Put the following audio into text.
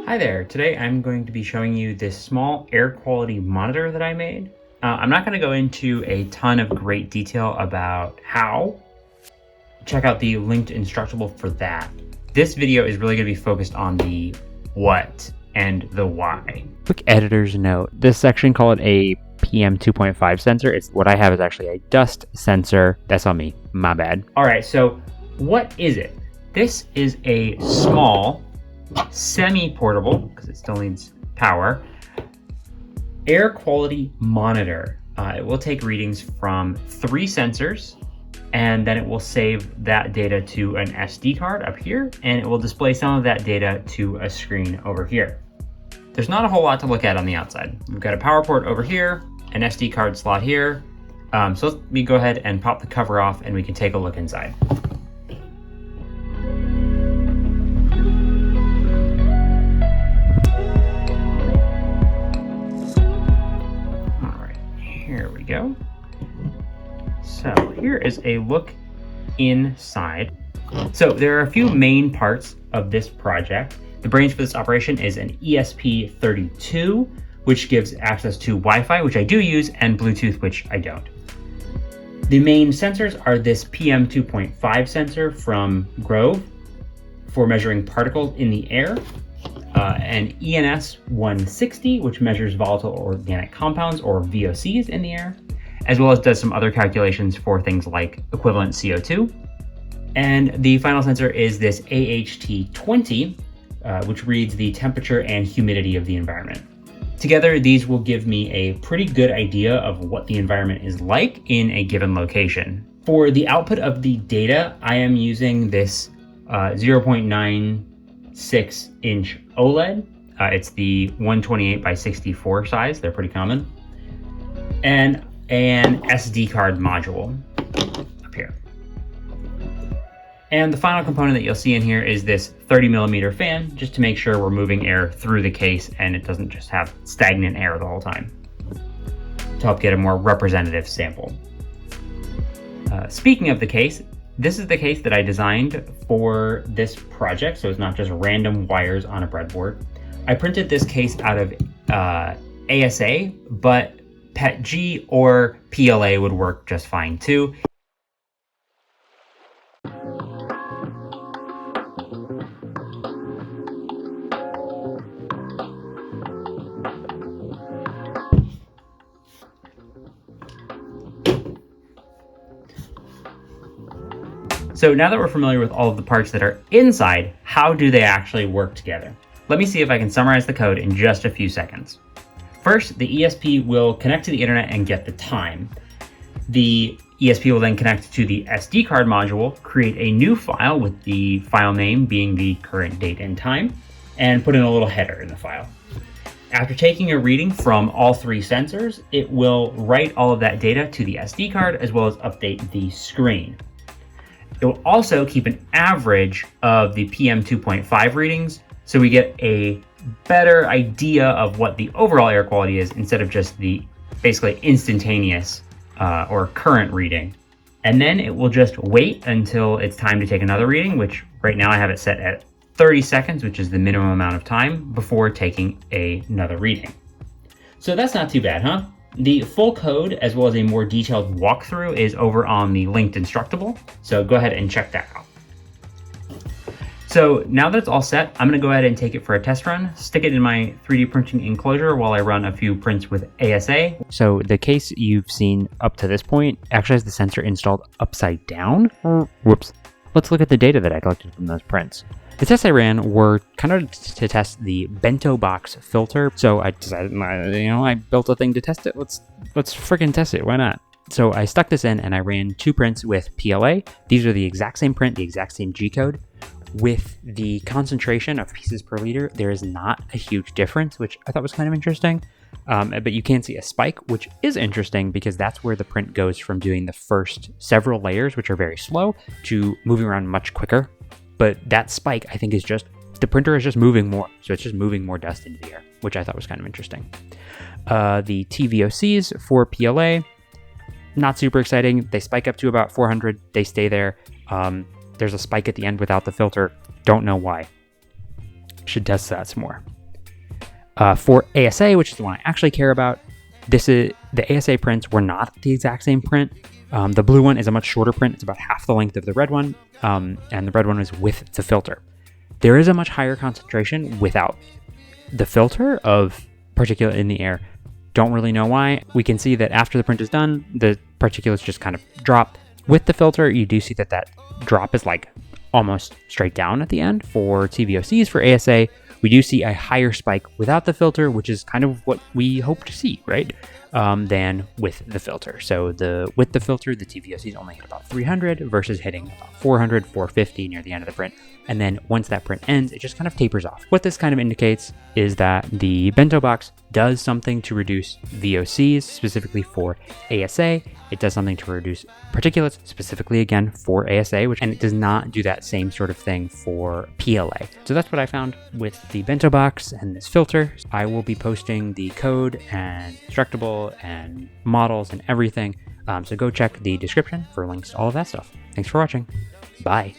Hi there, today I'm going to be showing you this small air quality monitor that I made. I'm not going to go into a ton of great detail about how. Check out the linked Instructable for that. This video is really going to be focused on the what and the why. Quick editor's note, this section called a PM 2.5 sensor. What I have is actually a dust sensor. That's on me, my bad. All right, so what is it? This is a small, semi-portable, because it still needs power, air quality monitor. It will take readings from 3 sensors, and then it will save that data to an SD card up here, and it will display some of that data to a screen over here. There's not a whole lot to look at on the outside. We've got a power port over here, an SD card slot here. So let me go ahead and pop the cover off and we can take a look inside. Here we go. So here is a look inside. So there are a few main parts of this project. The brains for this operation is an ESP32, which gives access to Wi-Fi, which I do use, and Bluetooth, which I don't. The main sensors are this PM 2.5 sensor from Grove for measuring particles in the air, an ENS 160, which measures volatile organic compounds or VOCs in the air, as well as does some other calculations for things like equivalent CO2. And the final sensor is this AHT20, which reads the temperature and humidity of the environment. Together, these will give me a pretty good idea of what the environment is like in a given location. For the output of the data, I am using this 0.96 inch OLED. It's the 128 by 64 size. They're pretty common. And an SD card module up here. And the final component that you'll see in here is this 30mm fan, just to make sure we're moving air through the case and it doesn't just have stagnant air the whole time, to help get a more representative sample. Speaking of the case, this is the case that I designed for this project, so it's not just random wires on a breadboard. I printed this case out of ASA, but PETG or PLA would work just fine too. So now that we're familiar with all of the parts that are inside, how do they actually work together? Let me see if I can summarize the code in just a few seconds. First, the ESP will connect to the internet and get the time. The ESP will then connect to the SD card module, create a new file with the file name being the current date and time, and put in a little header in the file. After taking a reading from all 3 sensors, it will write all of that data to the SD card as well as update the screen. It will also keep an average of the PM 2.5 readings, so we get a better idea of what the overall air quality is instead of just the basically instantaneous or current reading. And then it will just wait until it's time to take another reading, which right now I have it set at 30 seconds, which is the minimum amount of time before taking another reading. So that's not too bad, huh? The full code, as well as a more detailed walkthrough, is over on the linked Instructable, so go ahead and check that out. So now that it's all set, I'm going to go ahead and take it for a test run, stick it in my 3D printing enclosure while I run a few prints with ASA. So the case you've seen up to this point actually has the sensor installed upside down. Whoops. Let's look at the data that I collected from those prints. The tests I ran were kind of to test the bento box filter. So I decided, I built a thing to test it. Let's freaking test it. Why not? So I stuck this in and I ran 2 prints with PLA. These are the exact same print, the exact same G-code. With the concentration of pieces per liter, there is not a huge difference, which I thought was kind of interesting. But you can see a spike, which is interesting because that's where the print goes from doing the first several layers, which are very slow, to moving around much quicker. But that spike, I think, is just, the printer is just moving more. So it's just moving more dust into the air, which I thought was kind of interesting. The TVOCs for PLA, not super exciting. They spike up to about 400. They stay there. There's a spike at the end without the filter. Don't know why. Should test that some more. For ASA, which is the one I actually care about, the ASA prints were not the exact same print. The blue one is a much shorter print. It's about half the length of the red one, and the red one is with the filter. There is a much higher concentration without the filter of particulate in the air. Don't really know why. We can see that after the print is done, the particulates just kind of drop. With the filter, you do see that drop is like almost straight down at the end. For TVOCs, for ASA, we do see a higher spike without the filter, which is kind of what we hope to see, right? Than with the filter. So with the filter, the TVOCs only hit about 300 versus hitting about 400, 450 near the end of the print. And then once that print ends, it just kind of tapers off. What this kind of indicates is that the bento box does something to reduce VOCs, specifically for ASA. It does something to reduce particulates, specifically again for ASA, and it does not do that same sort of thing for PLA. So that's what I found with the bento box and this filter. I will be posting the code and Structable and models and everything. So go check the description for links to all of that stuff. Thanks for watching. Bye.